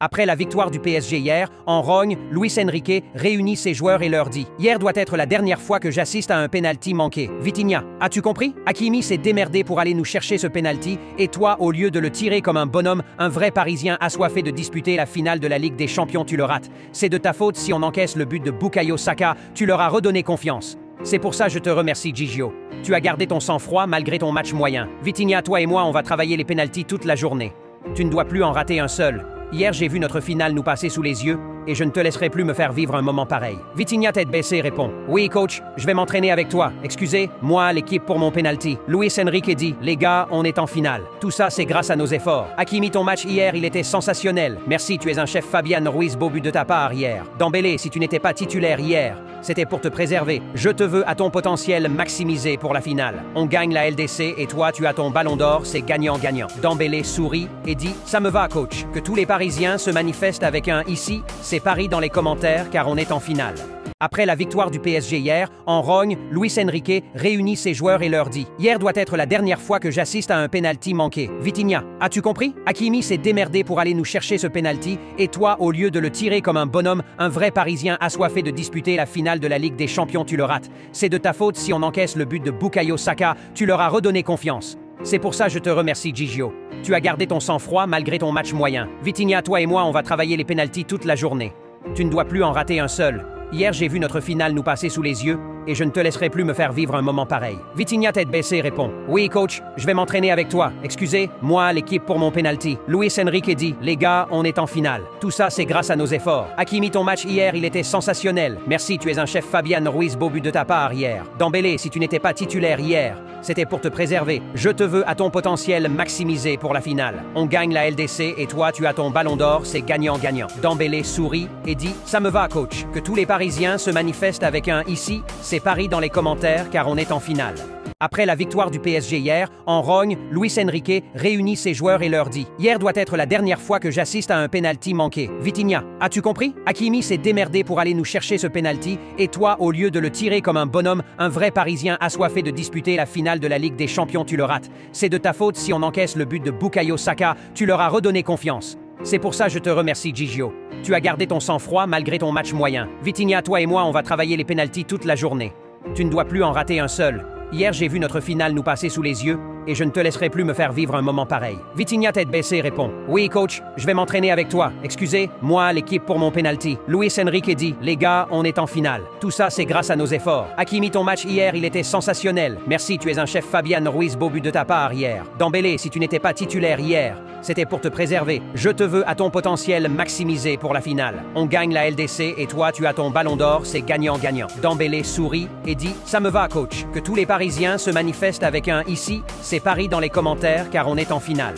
Après la victoire du PSG hier, en rogne, Luis Enrique réunit ses joueurs et leur dit « Hier doit être la dernière fois que j'assiste à un penalty manqué. Vitinha, as-tu compris? Hakimi s'est démerdé pour aller nous chercher ce penalty et toi, au lieu de le tirer comme un bonhomme, un vrai Parisien assoiffé de disputer la finale de la Ligue des Champions, tu le rates. C'est de ta faute si on encaisse le but de Bukayo Saka, tu leur as redonné confiance. C'est pour ça que je te remercie, Gigio. Tu as gardé ton sang-froid malgré ton match moyen. Vitinha, toi et moi, on va travailler les penaltys toute la journée. Tu ne dois plus en rater un seul. Hier, j'ai vu notre finale nous passer sous les yeux et je ne te laisserai plus me faire vivre un moment pareil. Vitinha, tête baissée, répond « Oui, coach, je vais m'entraîner avec toi. Excusez, moi, l'équipe pour mon penalty. » Luis Enrique dit « Les gars, on est en finale. Tout ça, c'est grâce à nos efforts. Hakimi, ton match hier, il était sensationnel. Merci, tu es un chef. Fabian Ruiz, beau but de ta part hier. Dembélé, si tu n'étais pas titulaire hier, c'était pour te préserver. Je te veux à ton potentiel maximisé pour la finale. On gagne la LDC et toi, tu as ton ballon d'or, c'est gagnant-gagnant. » Dembélé sourit et dit « Ça me va, coach. Que tous les Parisiens se manifestent avec un ici, c'est Paris dans les commentaires car on est en finale. » Après la victoire du PSG hier, en rogne, Luis Enrique réunit ses joueurs et leur dit « Hier doit être la dernière fois que j'assiste à un penalty manqué. Vitinha, as-tu compris? Hakimi s'est démerdé pour aller nous chercher ce penalty et toi, au lieu de le tirer comme un bonhomme, un vrai Parisien assoiffé de disputer la finale de la Ligue des Champions, tu le rates. C'est de ta faute si on encaisse le but de Bukayo Saka, tu leur as redonné confiance. C'est pour ça que je te remercie, Gigio. Tu as gardé ton sang-froid malgré ton match moyen. Vitinha, toi et moi, on va travailler les penaltys toute la journée. Tu ne dois plus en rater un seul. Hier, j'ai vu notre finale nous passer sous les yeux et je ne te laisserai plus me faire vivre un moment pareil. Vitinha, tête baissée, répond « Oui, coach, je vais m'entraîner avec toi. Excusez, moi, l'équipe pour mon penalty. » Luis Enrique dit « Les gars, on est en finale. Tout ça, c'est grâce à nos efforts. Hakimi, ton match hier, il était sensationnel. Merci, tu es un chef. Fabian Ruiz, beau but de ta part hier. Dembélé, si tu n'étais pas titulaire hier, c'était pour te préserver. Je te veux à ton potentiel maximisé pour la finale. On gagne la LDC et toi, tu as ton ballon d'or, c'est gagnant-gagnant. » Dembélé sourit et dit « Ça me va, coach. Que tous les Parisiens se manifestent avec un ici, c'est Paris dans les commentaires car on est en finale. » Après la victoire du PSG hier, en rogne, Luis Enrique réunit ses joueurs et leur dit « Hier doit être la dernière fois que j'assiste à un penalty manqué. Vitinha, as-tu compris? Hakimi s'est démerdé pour aller nous chercher ce penalty et toi, au lieu de le tirer comme un bonhomme, un vrai Parisien assoiffé de disputer la finale de la Ligue des Champions, tu le rates. C'est de ta faute si on encaisse le but de Bukayo Saka, tu leur as redonné confiance. C'est pour ça que je te remercie, Gigio. Tu as gardé ton sang-froid malgré ton match moyen. Vitinha, toi et moi, on va travailler les penaltys toute la journée. Tu ne dois plus en rater un seul. Hier, j'ai vu notre finale nous passer sous les yeux et je ne te laisserai plus me faire vivre un moment pareil. Vitinha, tête baissée, répond « Oui, coach, je vais m'entraîner avec toi. Excusez, moi, l'équipe pour mon penalty. » Luis Enrique dit « Les gars, on est en finale. Tout ça, c'est grâce à nos efforts. Hakimi, ton match hier, il était sensationnel. Merci, tu es un chef. Fabian Ruiz, beau but de ta part hier. Dembélé, si tu n'étais pas titulaire hier, c'était pour te préserver. Je te veux à ton potentiel maximisé pour la finale. On gagne la LDC et toi, tu as ton ballon d'or, c'est gagnant-gagnant. » Dembélé sourit et dit « Ça me va, coach. Que tous les Parisiens se manifestent avec un ici, c'est Paris dans les commentaires car on est en finale. »